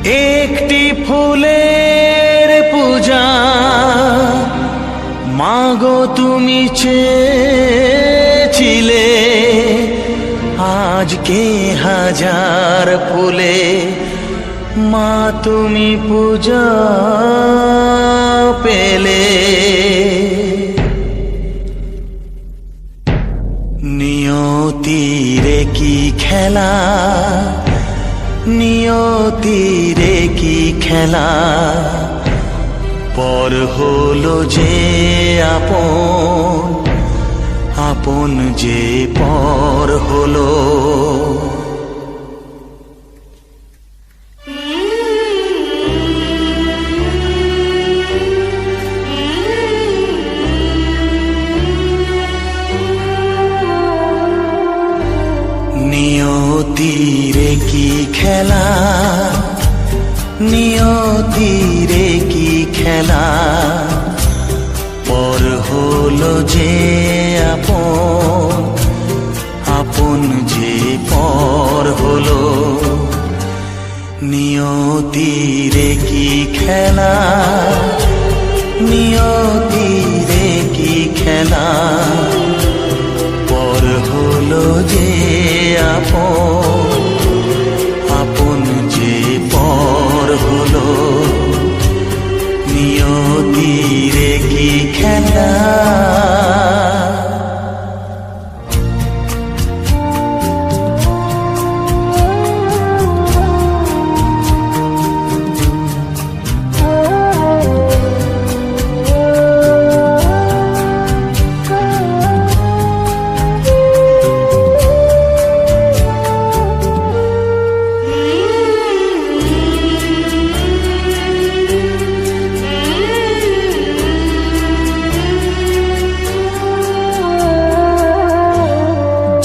একটি ফুলের পূজা মাগো তুমি চেয়েছিলে, আজকে হাজার ফুলে মা তুমি পূজা পেলে। নিয়তিরে কি খেলা, নিয়তিরে কি খেলা, পর হলো যে আপন, আপন যে পর হলো। নিয়তিরে কি খেলা, নিয়তিরে কি খেলা, পর হলো যে আপন, আপন যে পর হলো। নিয়তিরে কি খেলা, নিয়তিরে কি খেলা, পর হলো যে আপন, আপন যে পর হলো। নিয়তিরে কি খেলা।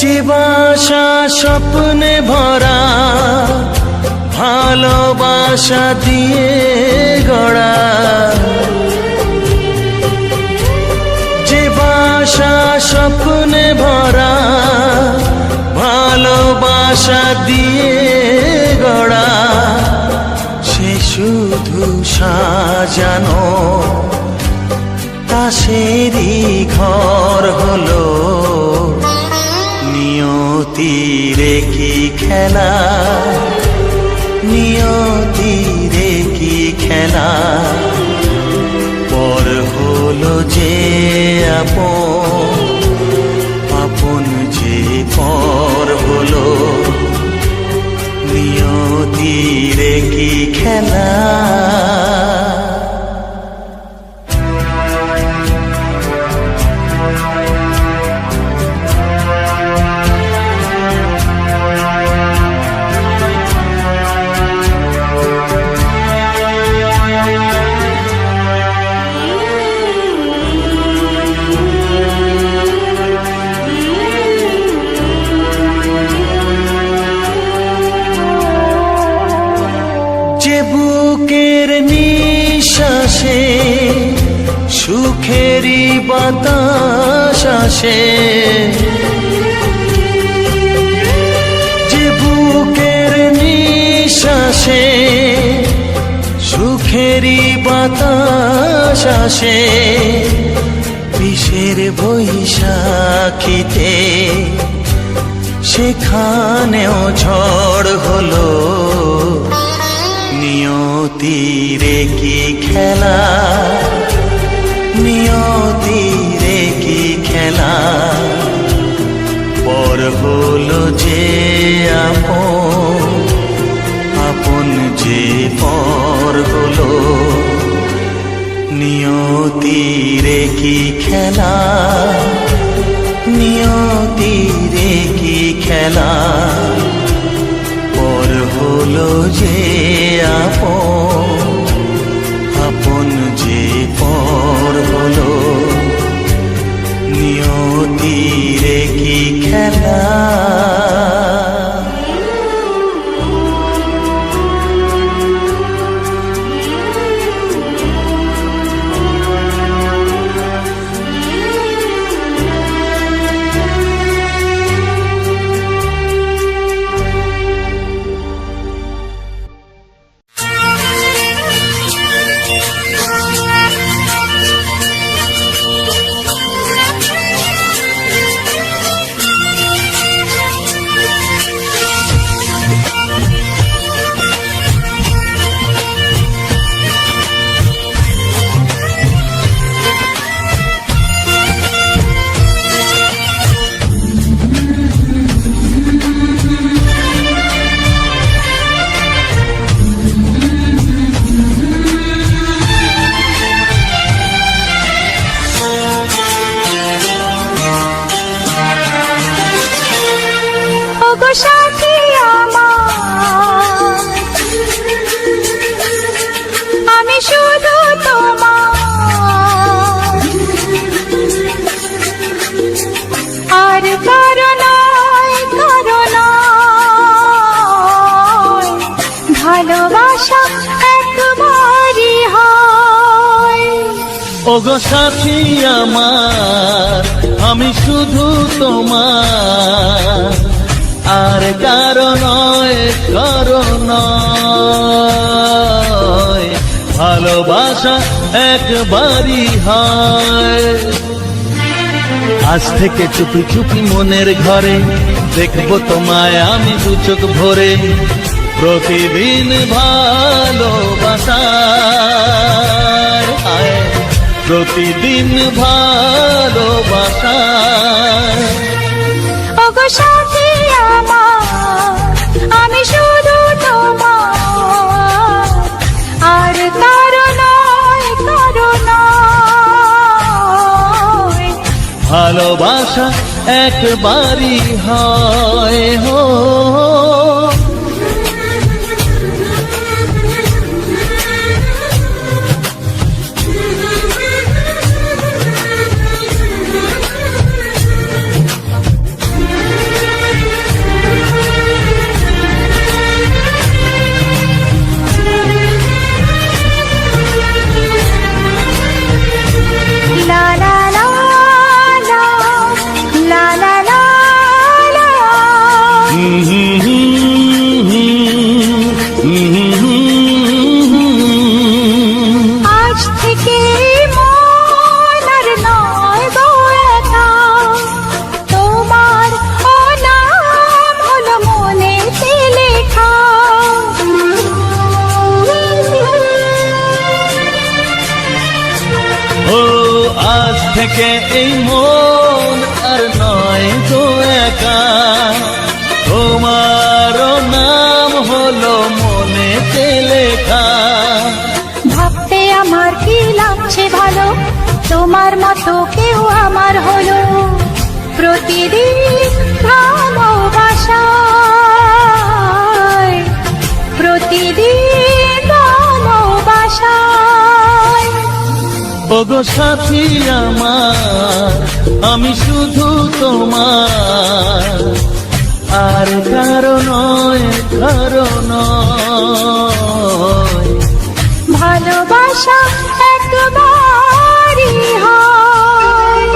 যে বাসা স্বপ্নে ভরা, ভালোবাসা দিয়ে গড়া, যে বাসা স্বপ্নে ভরা, ভালোবাসা দিয়ে গড়া, সে শুধু সাজানো তাসেরই ঘর হলো। নিয়তিরে কি খেলা, নিয়তিরে কি খেলা, পর হলো যে আপন, আপন যে পর হলো। নিয়তিরে কি খেলা। যে বুকের নিঃশ্বাসে সুখেরই বাতাস আসে, যে বুকের নিঃশ্বাসে সুখেরই বাতাস আসে, বিষের বৈশাখীতে সেখানেও ঝড় হলো। নিয়তিরে কি খেলা, নিয়তিরে কি খেলা, পর হলো যে আপন, আপন যে পর হলো। নিয়তিরে কি খেলা, নিয়তিরে কি খেলা, পর হলো যে আপন, আপন যে পর হলো। নিয়তিরে কি খেলা। ভালোবাসা একবারই হয়। ওগো সাথী আমার, আমি শুধু তোমার, আর কারো নয়, কারো নয়। ভালোবাসা একবারই হয়। আজ থেকে চুপি চুপি মনের ঘরে দেখবো তোমায় আমি দু চোখ ভরে। প্রতিদিন ভালোবাসায়, হায়, প্রতিদিন ভালোবাসায়। ওগো সাথী আমার, আমি শুধু তোমার, আর কারো নয়, কারো নয়। ভালোবাসা একবারই হয় হো। লা লা লা লা, লা লা লা লা। আজ থেকে মন আর নয় গো একা, তোমার ও নাম হলো মনেতে লেখা। ও আজ থেকে এই মন আর নয় গো একা, তোমারও নাম হলো মনেতে লেখা। ভাবতে আমার কি লাগছে ভালো, তোমার মতো কেউ আমার হলো। প্রতিদিন ভালোবাসায়, প্রতিদিন ভালোবাসায়। ওগো সাথী আমার, আমি শুধু তোমার, আর কারো নয়, কারো নয়। ভালোবাসা একবারই হয়।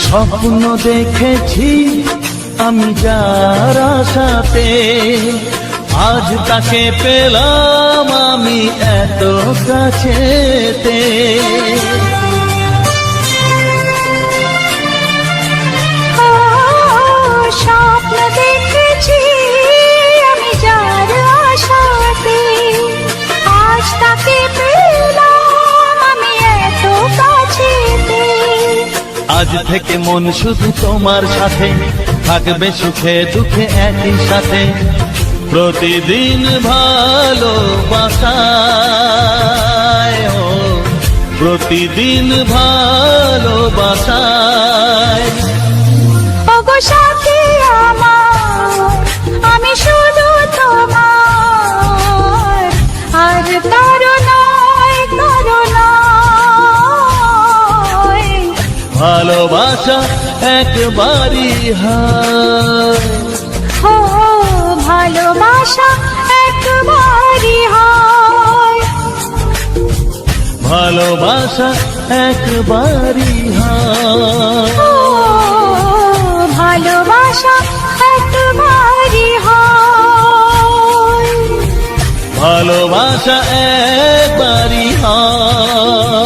স্বপ্ন দেখেছি আমি যার আশাতে, আজ তাকে পেলাম আমি এত কাছেতে। ও, স্বপ্ন দেখেছি আমি যার আশাতে, আজ তাকে পেলাম আমি এত কাছেতে। আজ থেকে মন শুধু তোমার সাথে, থাকবে সুখে দুঃখে একই সাথে। প্রতিদিন ভালোবাসায়, ও প্রতিদিন ভালোবাসায়। ওগো সাথী আমার, আমি শুধু তোমার, আর কারো নয়, কারো নয়। ভালোবাসা একবারই হয়। ও ভালোবাসা একবারই হয়। ভালোবাসা একবারই হয়। ও ভালোবাসা একবারই হয়। ভালোবাসা একবারই হয়।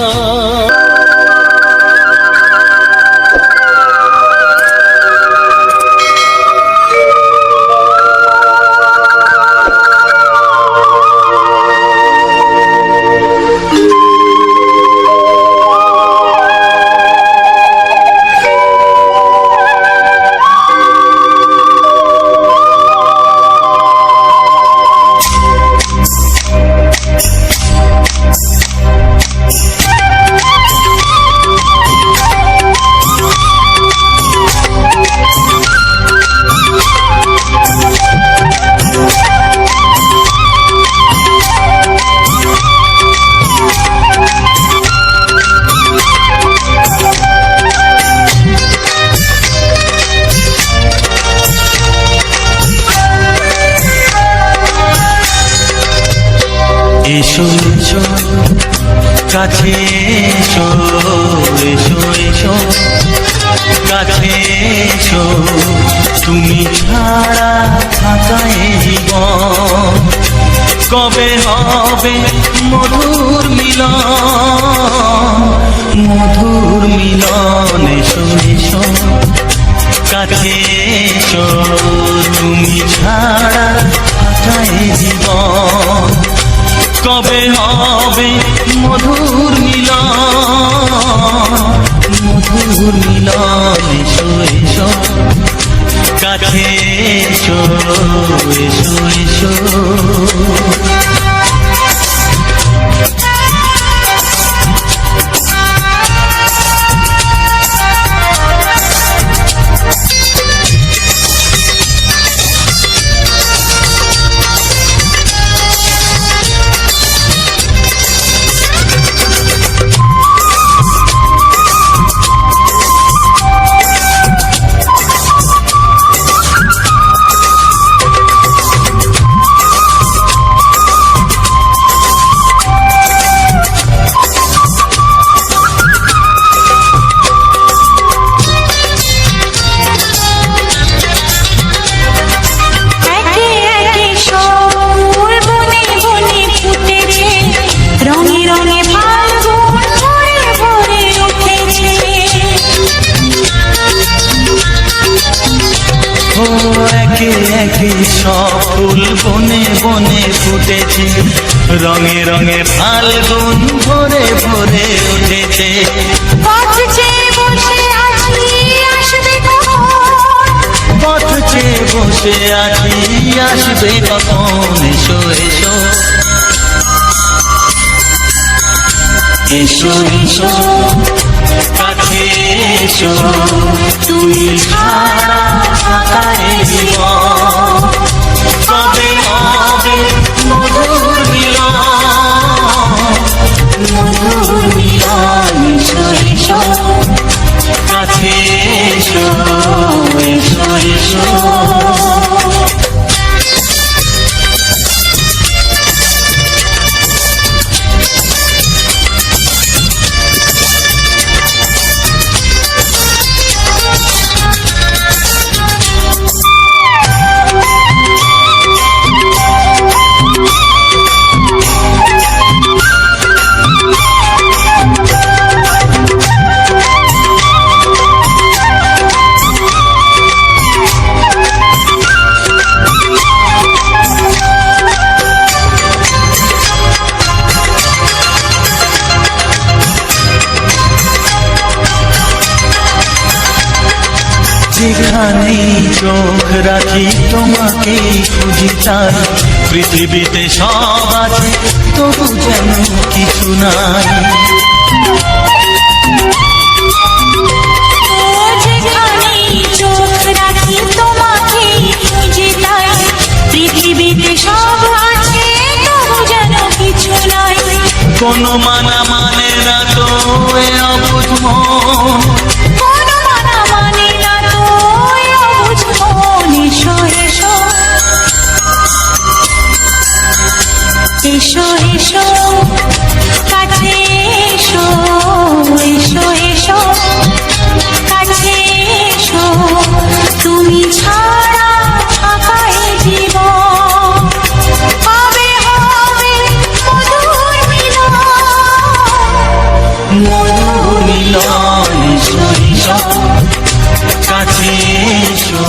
এসো এসো কাছে এসো, এসো এসো কাছে এসো, তুমি ছাড়া থাকা এ জীবন কবে হবে মধুর মিলন, মধুর মিলন। এসো এসো কাছে এসো, তুমি ছাড়া থাকা এ জীবন কবে হবে মধুর মিলন, মধুর মিলন। এসো এসো কাছে এসো, এসো এসো। একে একে সব ফুল বনে বনে ফুটেছে, রঙে রঙে ফাল্গুন ভরে ভরে উঠেছে। পথ চেয়ে বসে আছি আসবে কখন, পথ চেয়ে বসে আছি আসবে কখন। এসো এসো এসো এসো কাছে এসো, তুমি ছাড়া থাকা এ জীবন কবে হবে মধুর মিলন, মধুর মিলন। এসো এসো কাছে এসো, এসো এসো। যেখানেই চোখ রাখি তোমাকেই খুঁজি চাই, পৃথিবীতে সব আছে তবু যেন কিছু নাই। যেখানেই চোখ রাখি তোমাকেই খুঁজে তাই, পৃথিবীতে সব আছে তবু যেন কিছু নাই। কোনো মানা মানে না তো এ অবুঝ মন, কোনো মানা মানে না তো এ অবুঝ মন। এসো এসো এসো এসো কাছে এসো, এসো এসো কাছে এসো, তুমি ছাড়া থাকা এ জীবন কবে হবে মধুর মিলন, মধুর মিলন। এসো এসো কাছে এসো।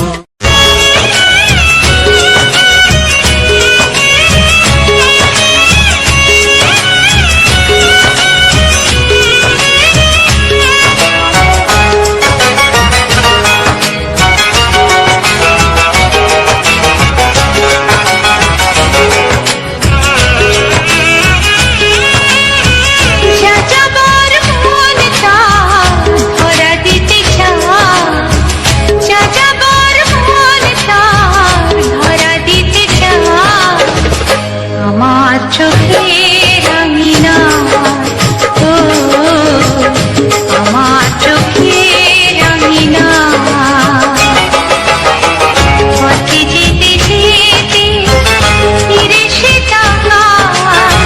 যাযাবর মনটা ধরা দিতে চায়, যাযাবর মনটা ধরা দিতে চায়, আমার চোখে রাঙিনা ও, আমার চোখে রাঙিনা। পথে যেতে যেতে ফিরে সে তাকায়,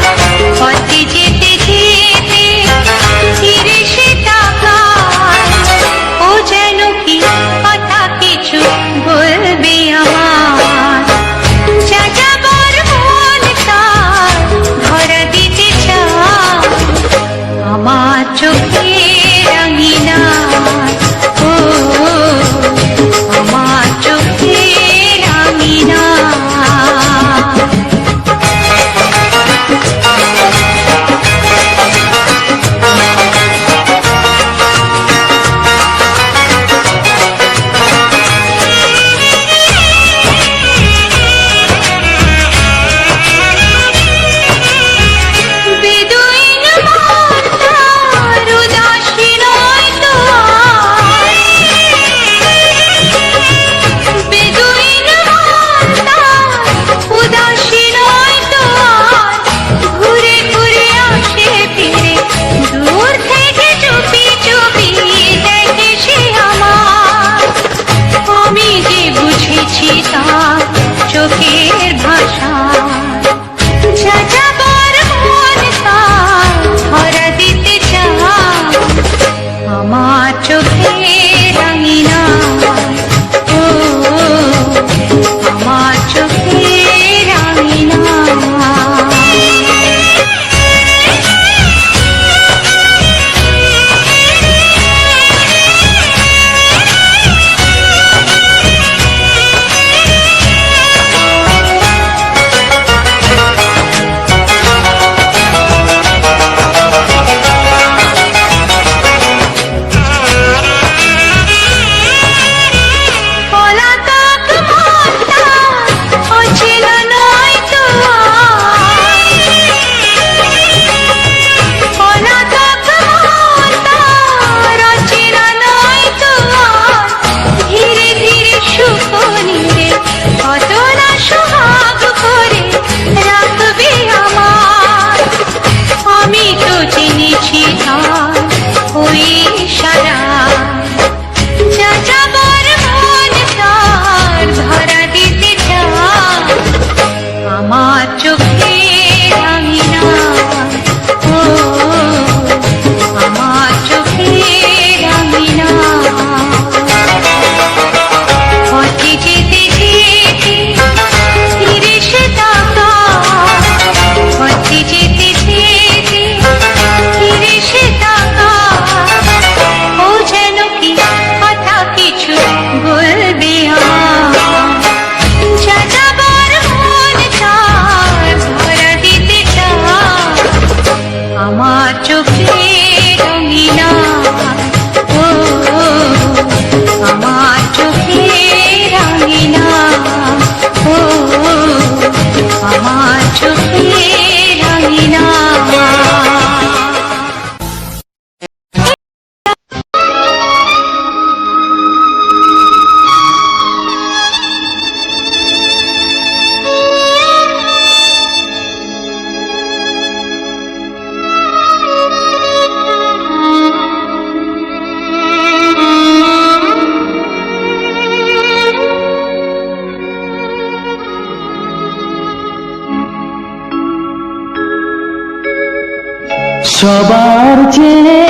সবার চেয়ে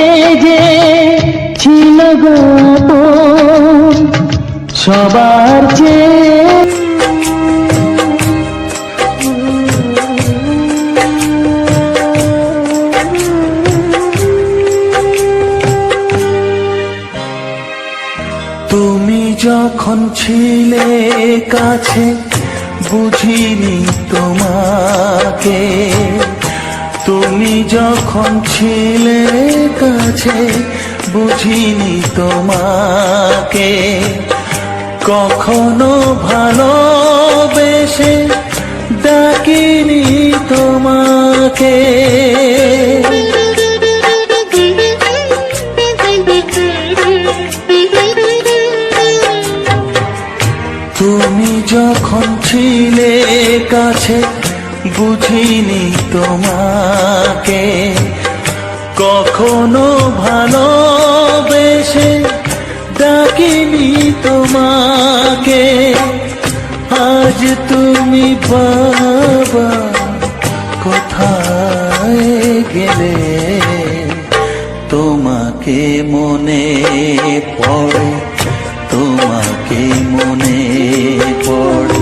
যে ছিল গো আপন, সবার চেয়ে তুমি যখন ছিলে কাছে বুঝিনি তোমাকে, তুমি যখন ছিলে কাছে বুঝিনি তোমাকে, কখনো ভালোবেসে ডাকিনি তোমাকে। তুমি যখন ছিলে কাছে বুঝিনি তোমাকে, কখনো ভালোবেসে ডাকিনি তোমাকে। আজ তুমি বাবা কোথায় গেলে, তোমাকে মনে পড়ে, তোমাকে মনে পড়ে,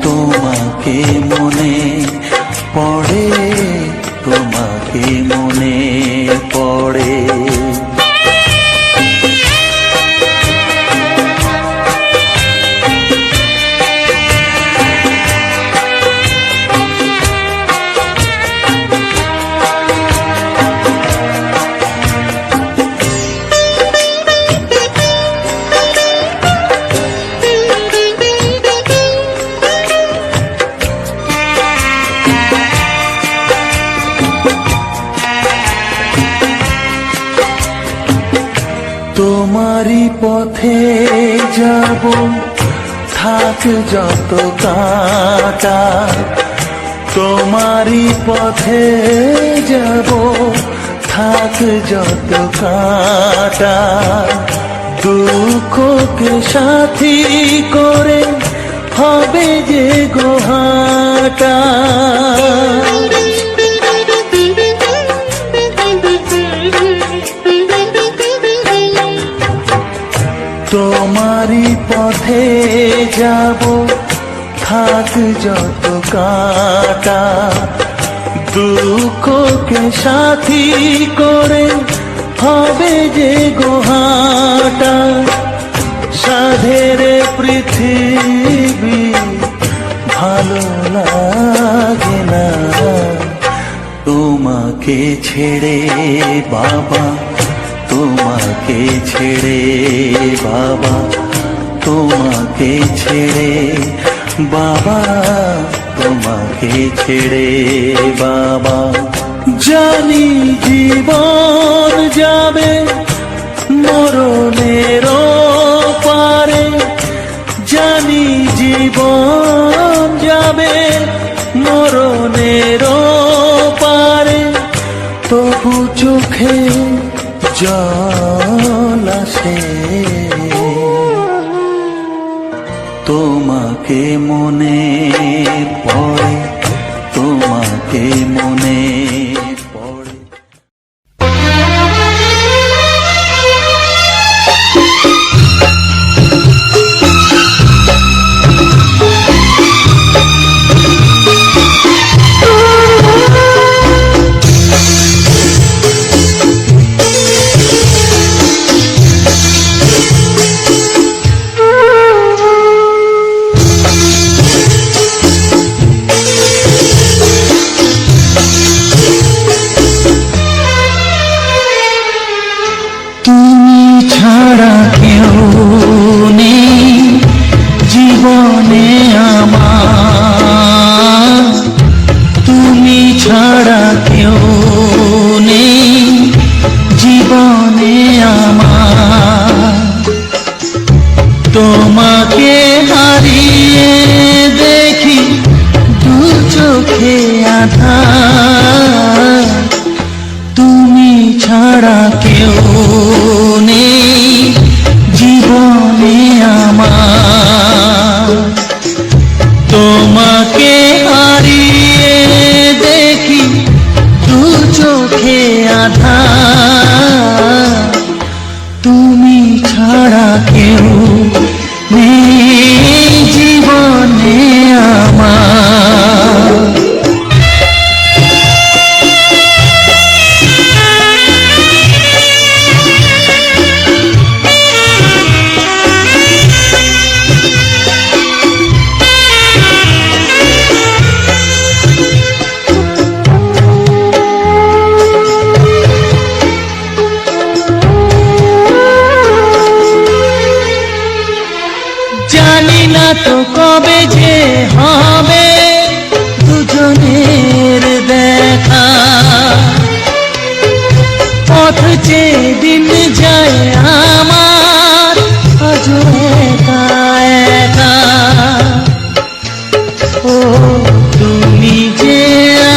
তোমাকে মনে পড়ে, তোমাকে মনে পড়ে। তোমারই পথে যাব, থাক যত কাঁটা, তোমারই পথে যাব, থাক যত কাঁটা। দুঃখকে সাথী করে হবে যে গোহাটা। তোমারই পথে যাব, থাক যত কাঁটা, দুঃখকে সাথী করে হবে যে গোহাটা। সাধের পৃথিবী ভালো লাগে না, তোমাকে ছেড়ে বাবা, তোমাকে ছেড়ে বাবা, তোমাকে ছেড়ে বাবা, তোমাকে ছেড়ে বাবা। জানি জীবন যাবে মরণের পারে, জানি জীবন যাবে মরণের পারে, তবু চোখে জল আসে, তোমাকে মনে পড়ে, তোমাকে মনে পড়ে। আধার, তুমি ছাড়া কেউ নেই জীবনে আমার। জানি না তো কবে যে হবে দুজনের দেখা, পথ চেয়ে দিন যায় আমার আজও একা একা। ও তুমি যে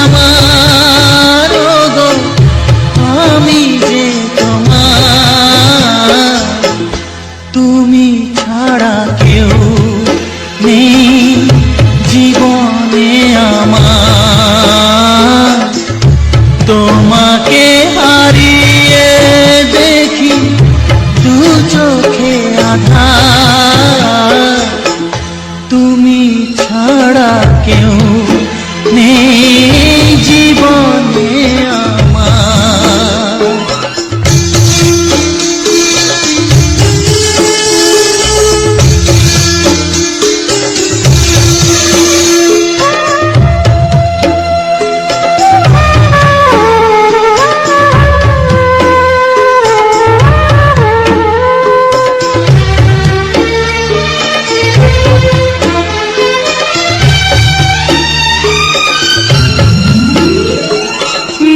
আমার, ও গো আমি যে তোমার, তুমি ছাড়া কেউ নেই জীবনে আমার। তোমাকে হারিয়ে দেখি দু চোখে আধার, তুমি ছাড়া কেউ নেই জীবনে আমার।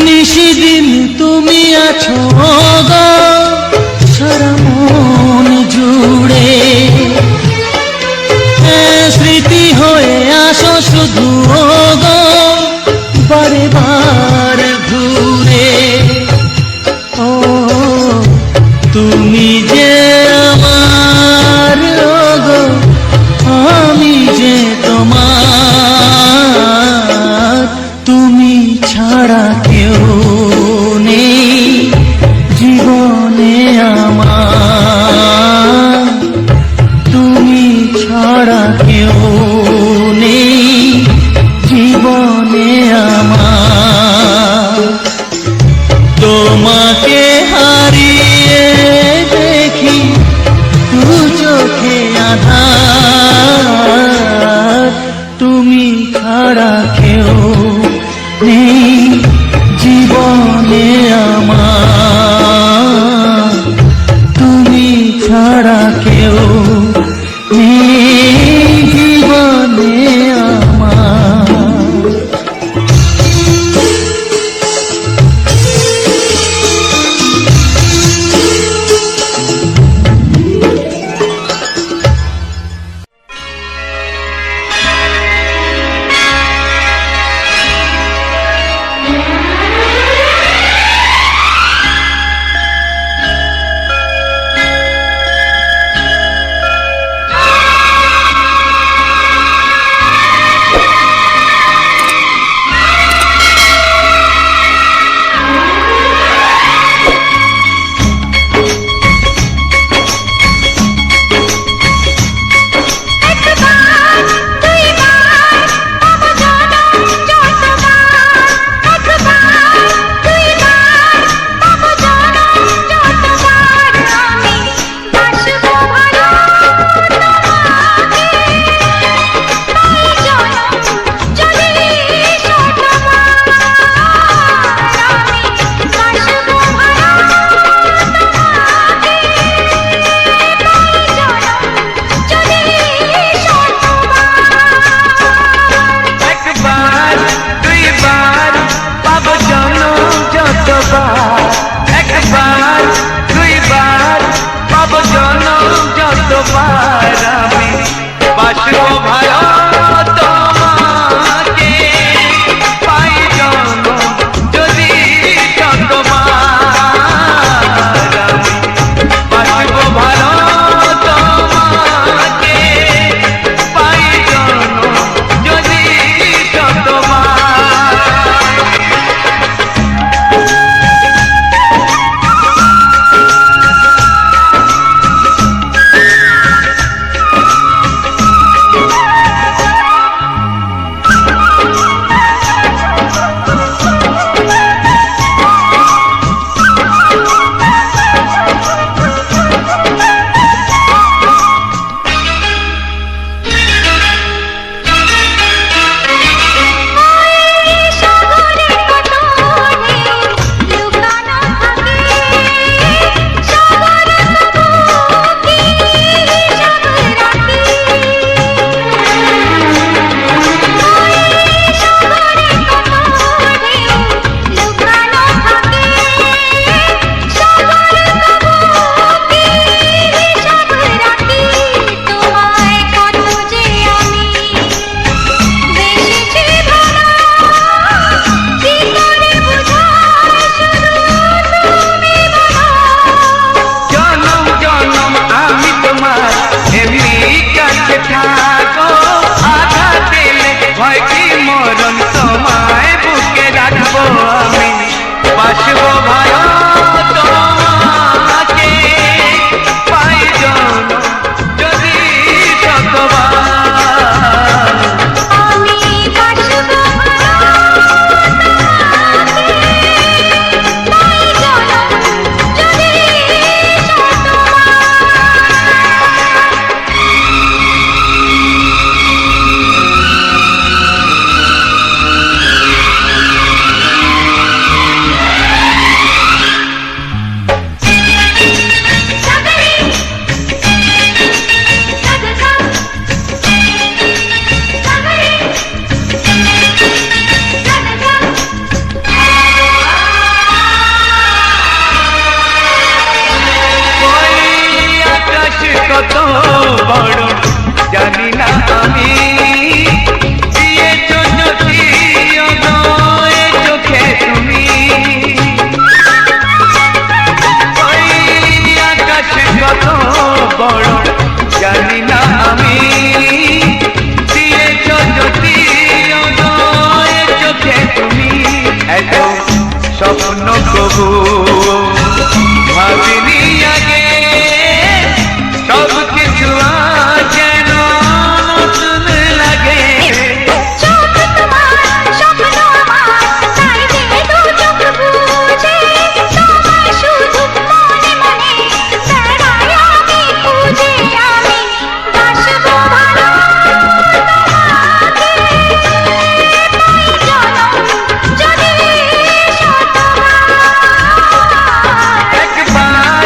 নিশিদিন তুমি আছো গো সারা মন জুড়ে, স্মৃতি হয়ে আসো শুধু গো বারে বার ঘুরে। ও তুমি যে আমার, ও গো আমি যে তোমার, তুমি ছাড়া কেউ নেই জীবনে আমার। তুমি ছাড়া কেউ নেই জীবনে আমার। তোমাকে হারিয়ে দেখি দু চোখে আধার, তুমি ছাড়া কেউ নেই জীবনে আমার। তুমি ছাড়া কেউ নেই জীবনে আমার। স্বপ্ন কবু ভাবিনি আগে সব কিছু আজ যেন নতুন লাগে। চোখ তোমার স্বপ্ন আমার, তাই দিলে দু চোখ বুঝে তোমায় শুধু মনে মনে বেড়াই আমি খুঁজে। আমি বাসবো ভালো তোমাকে, পাই জনম যদি শতবার। একবার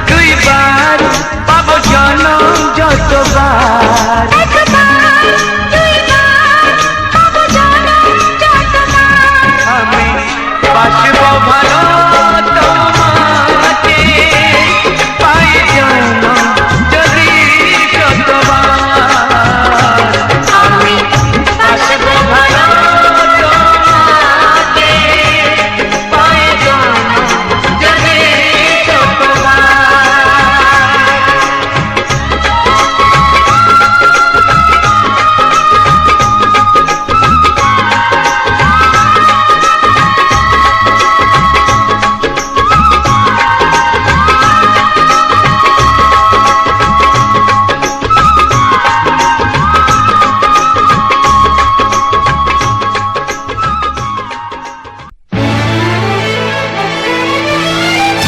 দুইবার পাবো জনম যতবার। একবার দুইবার পাবো জনম যতবার। আমি বাসবো ভালো তোমাকে, পাই জনম যদি শতবার। আমি বাসবো ভালো তোমাকে, পাই জনম যদি শতবার।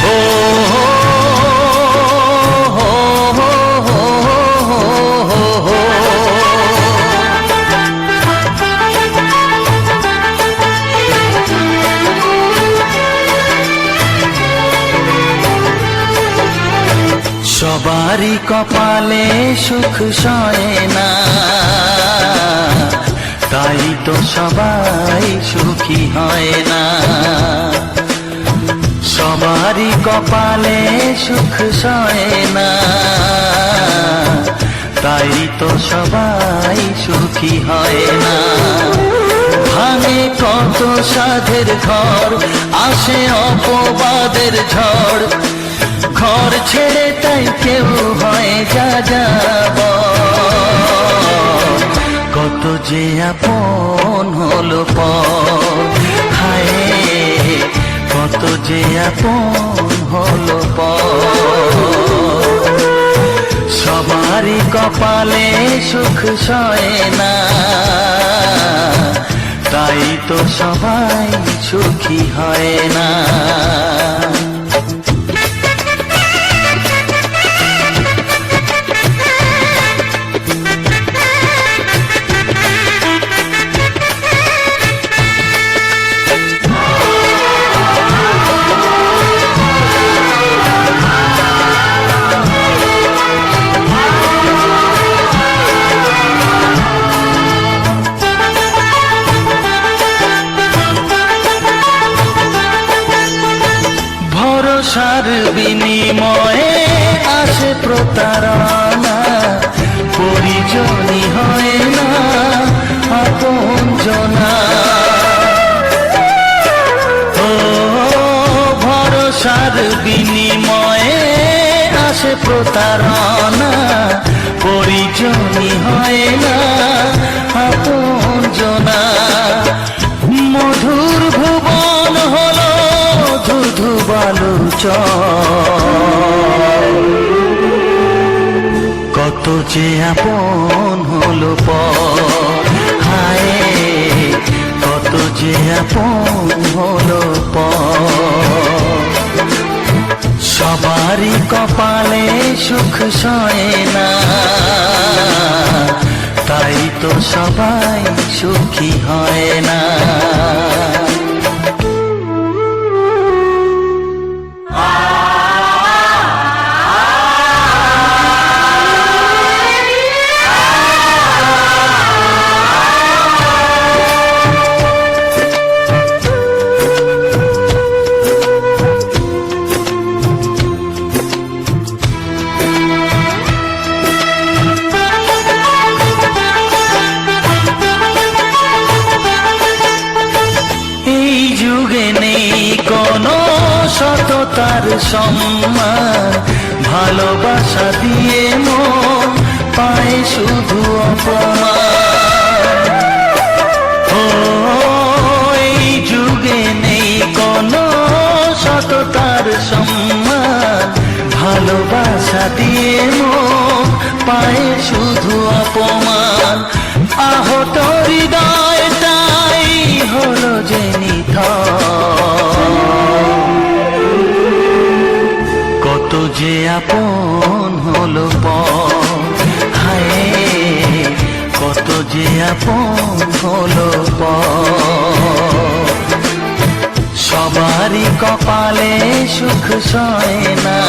ও হো হো হো হো হো। সবারই কপালে সুখ সয় না, তাই তো সবাই সুখী হয় না। সবারই কপালে সুখ সয় না, তাই তো সবাই সুখী হয় না। ভাঙে কত সাধের ঘর, আসে অপবাদের ঝড়, ঘর ছেড়ে তাই কেউ হয় যা যাব। কত যে আপন হলো পর, হায় কত যে আপন হলো পর। সবারই কপালে সুখ সয় না, তাই তো সবাই সুখী হয় না। ভরসার বিনিময়ে আসে প্রতারণা, পরিজনই হয় না আপনজনা। ও ভরসার বিনিময়ে আসে প্রতারণা, পরিজনই হয় না আপনজনা। মধুর ভুবন হলো ধুধু বালুচর, কত যে আপন হলো পর, হায় কত যে আপন হলো পর। সবারই কপালে সুখ সয় না, তাই তো সবাই সুখী হয় না। সততার সম্মান, ভালোবাসা দিয়ে মন পায় শুধু অপমান। ও এই যুগে নেই হলো সততার সম্মান, ভালোবাসা দিয়ে মন পায় শুধু অপমান। আহত হৃদয়টাই হলো যে নিথর, কত যে আপন হলো পর, হায় কত যে আপন হলো পর। সবারই কপালে সুখ সয় না,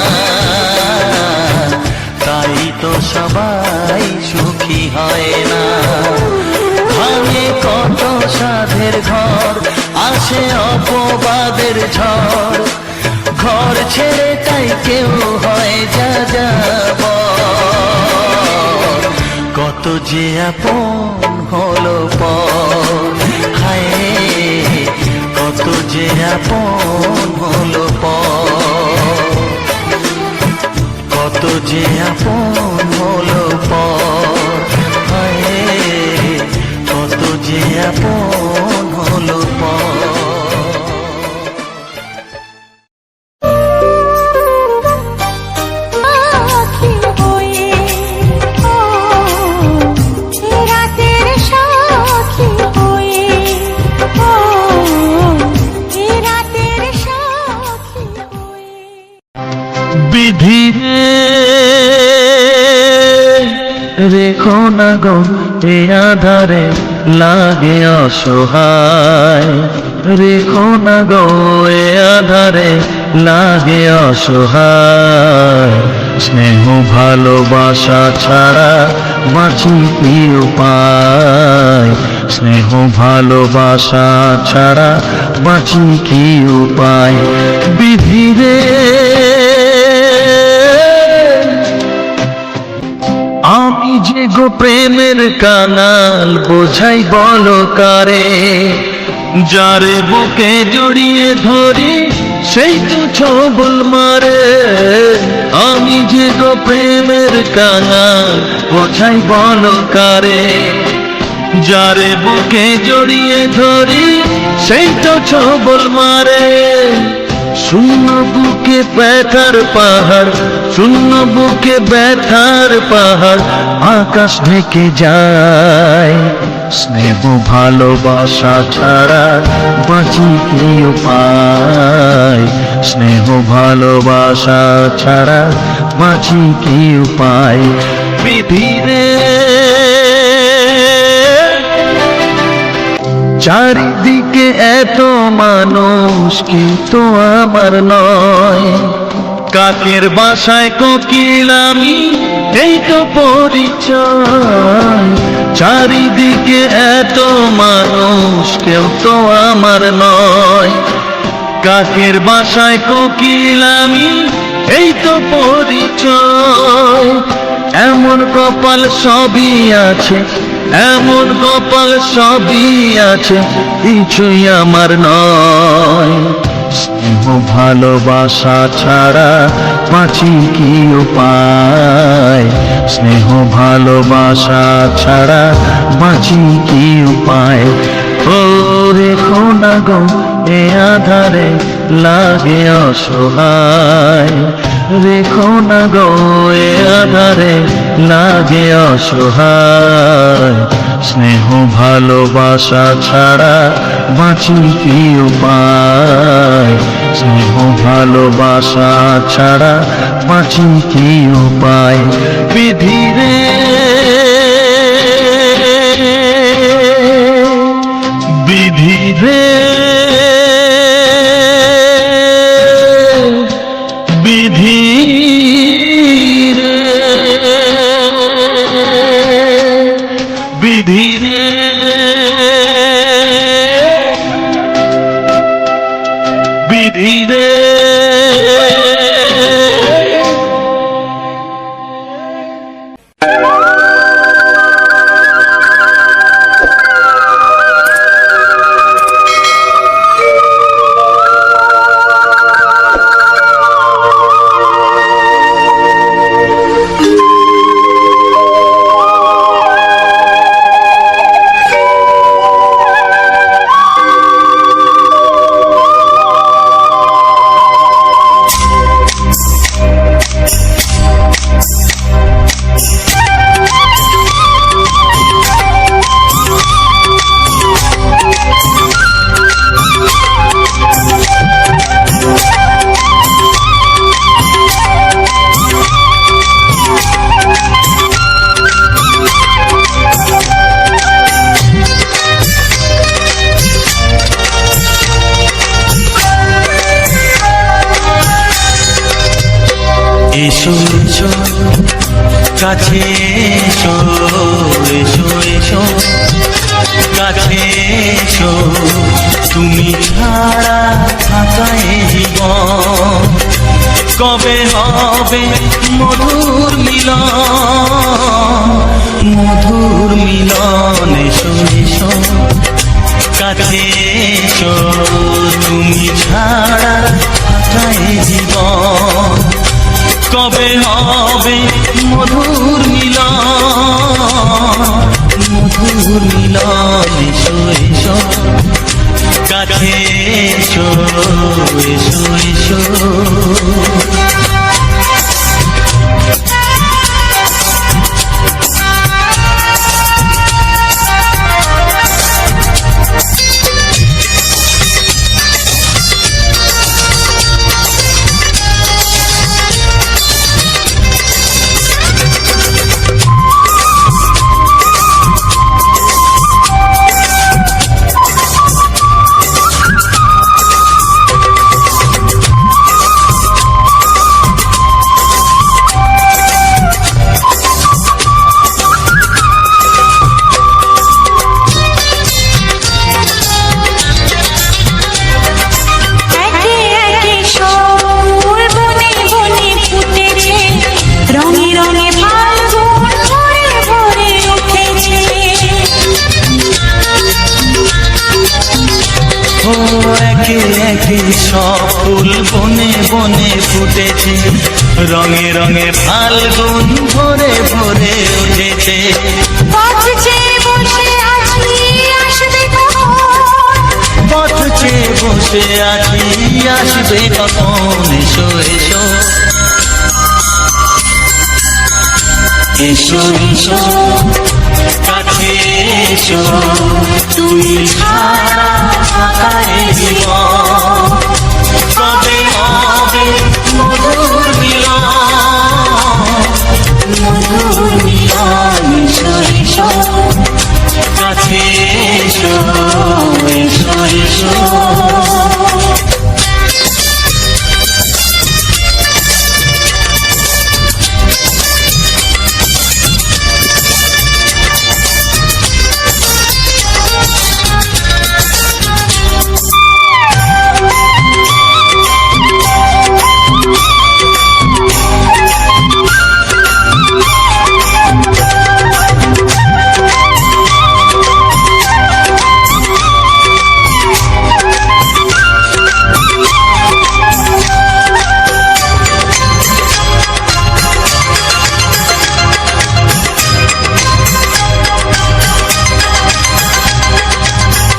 তাই তো সবাই সুখী হয় না। ভাঙে কত সাধের ঘর, আসে অপবাদের ঝড়, ঘর ছেড়ে তাই কেউ হয় যা যাবার। কত যে আপন হলো পর, হায় কত যে আপন হলো পর, কত যে আপন হলো পর, হায় কত যে আপন হলো পর। সাথী হয়ে ও রাতের সাথী হয়ে ও রাতের সাথী হয়ে। বিধি রেখো না গো এ আধারে লাগে অসহায়, রেখো না গো এ আধারে লাগে অসহায়। স্নেহ ভালোবাসা ছাড়া বাঁচি কি উপায়, স্নেহ ভালোবাসা ছাড়া বাঁচি কি উপায়। বিধি রে আমি যে গো প্রেমের কানাল, বোঝাই বলো কারে, যারে বুকে জড়িয়ে ধরি সেই তো ছবল মারে। আমি যে গো প্রেমের কানাল, বোঝাই বলো কারে, যারে বুকে জড়িয়ে ধরি সেই তো ছবল মারে। শূন্য বুকে ব্যথার পাহাড়, শূন্য বুকে ব্যথার পাহাড়, আকাশ ঢেকে যায়। স্নেহ ভালোবাসা ছাড়া বাঁচি কি উপায়, স্নেহ ভালোবাসা ছাড়া বাঁচি কি উপায়। বিধি রে চারিদিকে এত মানুষ কিন্তু আমার নয়, কাকের বাসায় কোকিল আমি এই তো পরিচয়। চারিদিকে এত মানুষ কেউ তো আমার নয়, কাকের বাসায় কোকিল আমি এই তো পরিচয়। এমন কপাল সবই আছে, এমন কপাল সবই আছে, কিছুই আমার নয়। স্নেহ ভালোবাসা ছাড়া বাঁচি কি উপায়, স্নেহ ভালোবাসা ছাড়া বাঁচি কি উপায়। ও রেখো না গো এ আধারে লাগে অসহায়, রেখো না গো এ আধারে লাগে অসহায়। স্নেহ ভালোবাসা ছাড়া বাঁচি কি উপায়, স্নেহ ভালোবাসা ছাড়া বাঁচি কি উপায়। বিধি রে বিধি রে বিধি রে বিধি রে বিধি রে। কাছে এসো এসো এসো কাছে এসো তুমি ছাড়া থাকা এ জীবন কবে হবে মধুর মিলন এসো এসো কাছে এসো তুমি ছাড়া থাকা এ জীবন কবে হবে মধুর মিলন এসো এসো কাছে এসো এসো এসো একে একে সব ফুল বনে বনে ফুটেছে রঙে রঙে ফাল্গুন ভরে ভরে উঠেছে পথ চেয়ে বসে আছি আসবে পথ চেয়ে বসে আছি আসবে কখন এসো এসো এসো এসো কাছে এসো তুমি ছাড়া থাকা এ জীবন কবে হবে মধুর মিলন এসো এসো কাছে এসো এসো এসো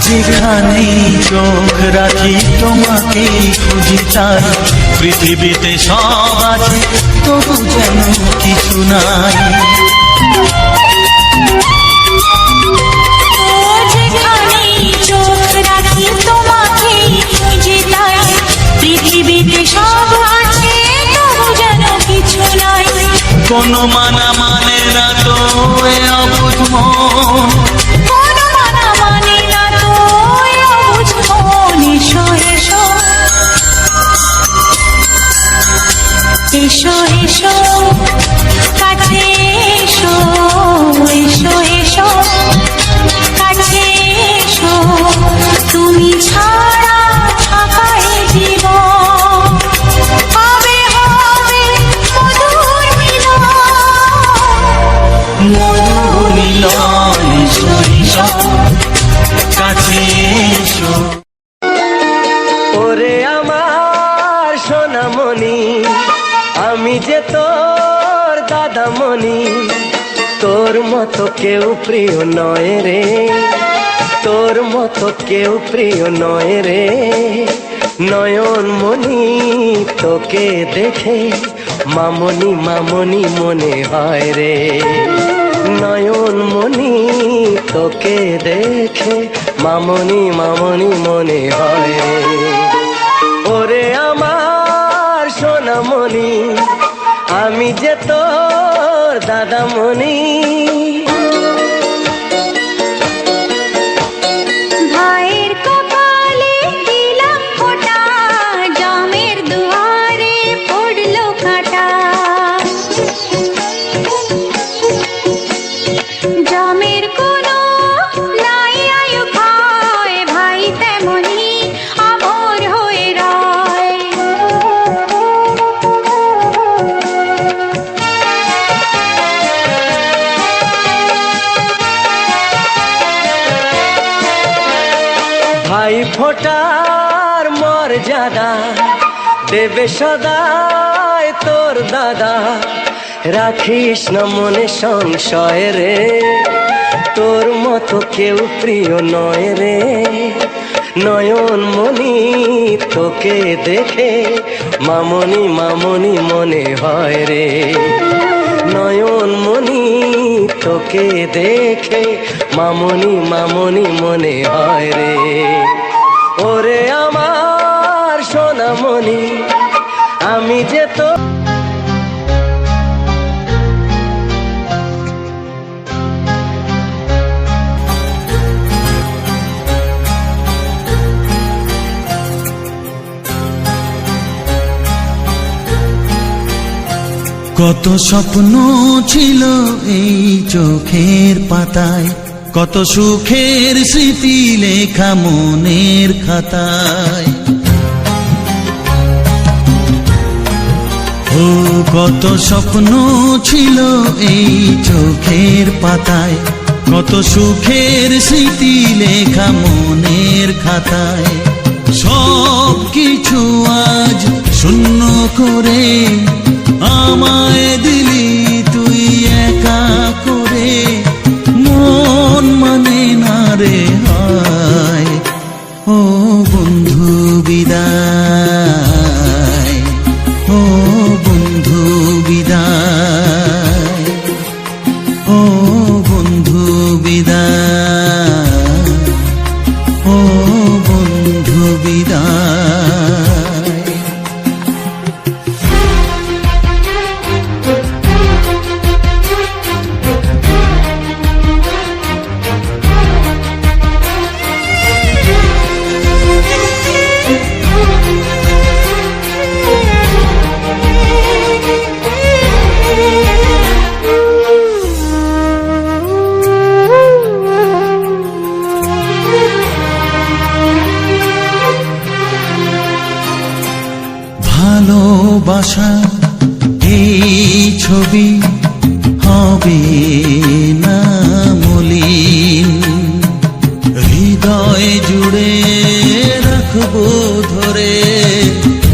যেখানে চোখ রাখি তোমাকে খুঁজি তাই পৃথিবীতে সব আছে তবু যেন কিছু নাই যেখানে চোখ রাখি তোমাকে খুঁজি তাই পৃথিবীতে সব আছে তবু যেন কিছু নাই কোনো মানা মানে না তো এ অবুঝ মন এসো এসো কাছে এসো এসো এসো কাছে এসো তুমি ছাড়া থাকা এ জীবন হবে হবে মধুর মিলন এসো এসো কাছে এসো ওরে আমার সোনামণি আমি যে তোর দাদামণি তোর মতো কেউ প্রিয় নয় রে তোর মতো কেউ প্রিয় নয় রে নয়নমণি তোকে দেখে মামনি মামনি মনে হয় রে নয়নমণি তোকে দেখে মামনি মামনি মনে হয় রে ওরে আমার সোনামণি আমি যে তোর দাদামণি ভাইয়ের কপালে দিলাম ফোঁটা জামের দুয়ারে পড়লো কাঁটা ওটার মর্যাদা দেবে সদাই তোর দাদা। রাখিস না মনে সংশয় রে, তোর মতো কেউ প্রিয় নয় রে। নয়ন মনি তোকে দেখে মামনি মামনি মনে হয় রে। নয়ন মনি তোকে দেখে মামনি মামনি মনে হয় রে। ওরে আমার সোনামণি, আমি যে তো কত স্বপ্ন ছিল এই চোখের পাতায়, কত সুখের স্মৃতি লেখা মনের খাতায়। ও কত স্বপ্ন ছিল এই চোখের পাতায়, কত সুখের স্মৃতি লেখা মনের খাতায়। সব কিছু আজ শূন্য করে আমায় দিলি তুই একা করে। মন মানে না রে হায়, ও বন্ধু বিদায়, ও বন্ধু বিদায়, ও বন্ধু বিদায়, ও বন্ধু বিদায়। ভালোবাসা এই ছবি হবে না মলিন, হৃদয় জুড়ে রাখবো ধরে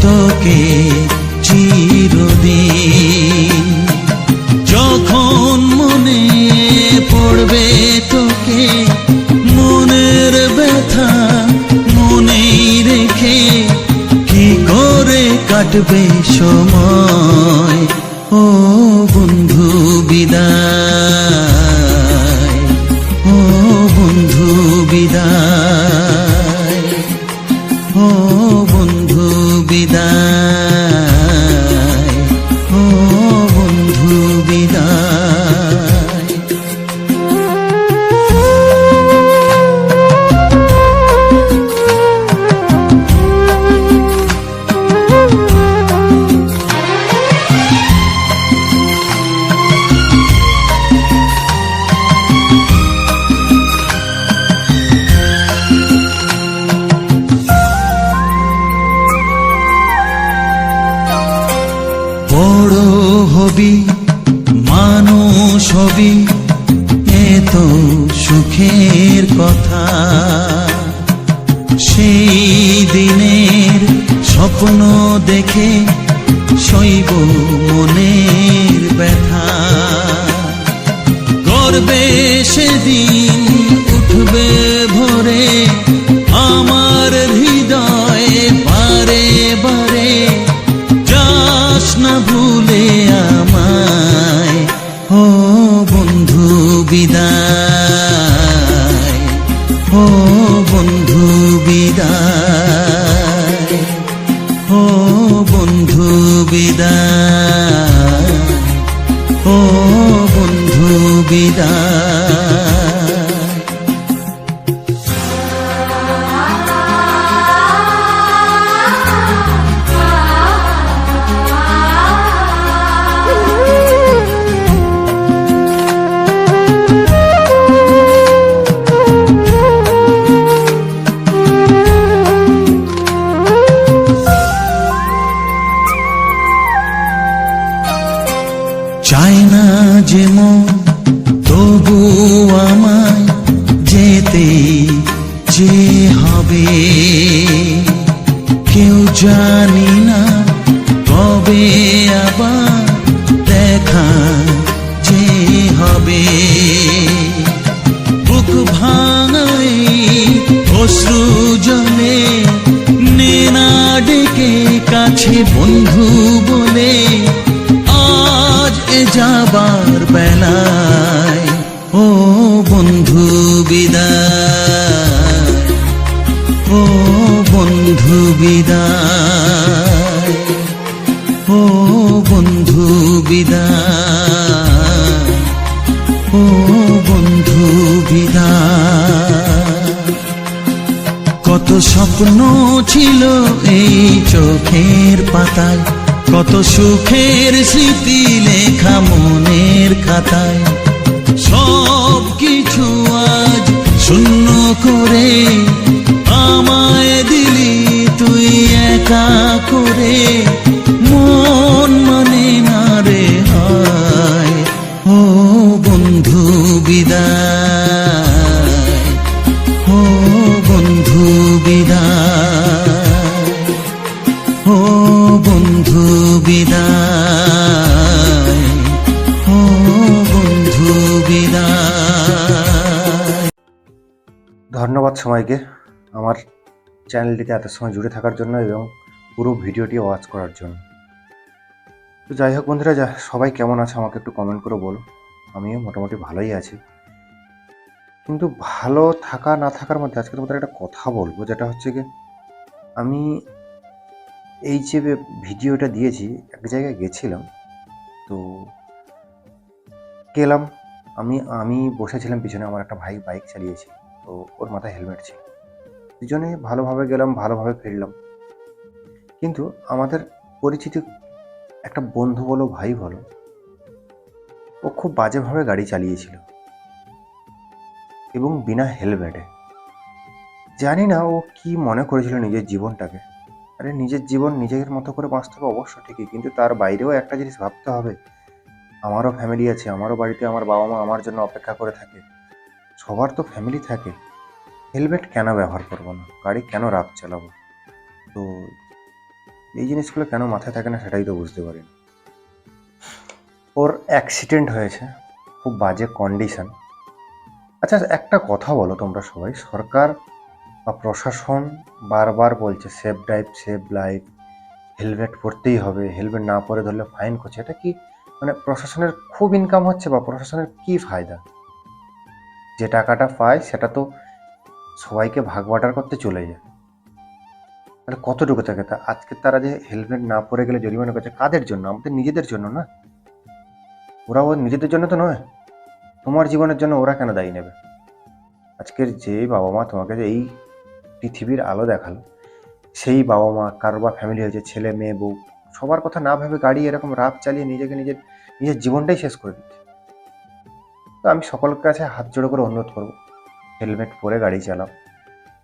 তোকে চিরদিন। যখন মনে পড়বে তোকে মনের ব্যথা মনেই রেখে কি করে কাটবে সময়। ও বন্ধু বিদায়, ও বন্ধু বিদায়, ও বন্ধু বিদায়, ও বন্ধু বিদায়। বড় হবি মানুষ হবি এত সুখের কথা, সেই দিনের স্বপ্ন দেখে সইব মনের ব্যথা। গর্বে সেদিন উঠবে ভরে আমার হৃদয়ে বারে বারে। যাস না ভুলে আমায়, ও বন্ধু বিদায়, ও বন্ধু বিদায়, ও বন্ধু বিদায়, ও বন্ধু বিদায়। চায় না যে মন তবু জানি না কবে আবার দেখা যে হবে। বুক ভাঙাই অশ্রু জলে নেনা ডেকে কাছে বন্ধু বলে আজ এ যাবার বেলায় ও বন্ধু বিদায়, ও বন্ধু বিদায়, ও বন্ধু বিদায়, ও বন্ধু বিদায়। কত স্বপ্ন ছিল এই চোখের পাতায়, কত সুখের স্মৃতি লেখা মনের খাতায়, সব কিছু আজ শূন্য করে আমায় দিলি তুই একা করে। মন মানে না রে হায় ও বন্ধু বিদায়, ও বন্ধু বিদায়, ও বন্ধু বিদায়, ও বন্ধু বিদায়। ধন্যবাদ সবাইকে আমার চ্যানেলটিতে এত সময় জুড়ে থাকার জন্য এবং পুরো ভিডিওটি ওয়াচ করার জন্য। তো যাই হোক বন্ধুরা, সবাই কেমন আছে আমাকে একটু কমেন্ট করে বলো। আমিও মোটামুটি ভালোই আছি, কিন্তু ভালো থাকা না থাকার মধ্যে আজকে তোমাদের একটা কথা বলবো, যেটা হচ্ছে কি আমি এই যে ভিডিওটা দিয়েছি এক জায়গায় গেছিলাম, তো গেলাম আমি বসেছিলাম পিছনে, আমার একটা ভাই বাইক চালিয়েছে, তো ওর মাথায় হেলমেট ছিল। দুজনে ভালোভাবে গেলাম, ভালোভাবে ফিরলাম। কিন্তু আমাদের পরিচিত একটা বন্ধু বলো ভাই বলো, ও খুব বাজেভাবে গাড়ি চালিয়েছিল এবং বিনা হেলমেটে। জানি না ও কি মনে করেছিল নিজের জীবনটাকে। আরে নিজের জীবন নিজের মতো করে বাঁচতে হবে অবশ্য ঠিকই, কিন্তু তার বাইরেও একটা জিনিস ভাবতে হবে, আমারও ফ্যামিলি আছে, আমারও বাড়িতে আমার বাবা মা আমার জন্য অপেক্ষা করে থাকে, সবার তো ফ্যামিলি থাকে। হেলমেট কেন ব্যবহার করবো না, গাড়ি কেন রাফ চালাবো? তো এই জিনিসগুলো কেন মাথায় থাকে না সেটাই তো বুঝতে পারি না। ওর অ্যাক্সিডেন্ট হয়েছে, খুব বাজে কন্ডিশন। আচ্ছা একটা কথা বলো তোমরা সবাই, সরকার বা প্রশাসন বারবার বলছে safe drive save life, helmet পরতেই হবে, হেলমেট না পরে ধরলে ফাইন করছে। এটা কি মানে প্রশাসনের খুব ইনকাম হচ্ছে বা প্রশাসনের কি ফায়দা? যে টাকাটা পায় সেটা তো সবাইকে ভাগ বাটার করতে চলে যায়। তাহলে কতটুকু থাকে? তা আজকে তারা যে হেলমেট না পরে গেলে জরিমানা করছে, কাদের জন্য? আমাদের নিজেদের জন্য না? ওরা নিজেদের জন্য তো নয়, তোমার জীবনের জন্য ওরা কেন দায়ী নেবে? আজকের যে বাবা মা তোমাকে যে এই পৃথিবীর আলো দেখালো, সেই বাবা মা কারো বা ফ্যামিলি হয়েছে, ছেলে মেয়ে বউ, সবার কথা না ভেবে গাড়ি এরকম রাফ চালিয়ে নিজের জীবনটাই শেষ করে দিচ্ছে। তো আমি সকলের কাছে হাত জোড়ো করে অনুরোধ করবো, হেলমেট পরে গাড়ি চালাও,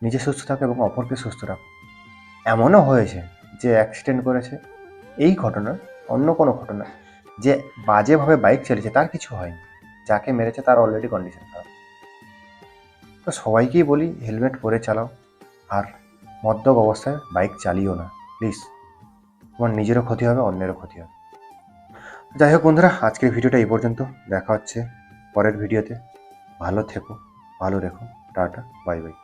নিজে সুস্থ থাকো এবং অপরকে সুস্থ রাখো। এমনও হয়েছে যে অ্যাক্সিডেন্ট করেছে, এই ঘটনা অন্য কোনো ঘটনা, যে বাজেভাবে বাইক চালিয়েছে তার কিছু হয়নি, যাকে মেরেছে তার অলরেডি কন্ডিশন খারাপ। তো সবাইকেই বলি হেলমেট পরে চালাও, আর মদ্যপ অবস্থায় বাইক চালিও না প্লিজ। তোমার নিজেরও ক্ষতি হবে, অন্যেরও ক্ষতি হবে। যাই হোক বন্ধুরা, আজকের ভিডিওটা এই পর্যন্ত, দেখা হচ্ছে পরের ভিডিওতে। ভালো থেকো, ভালো রেখো, টাটা, বাই বাই।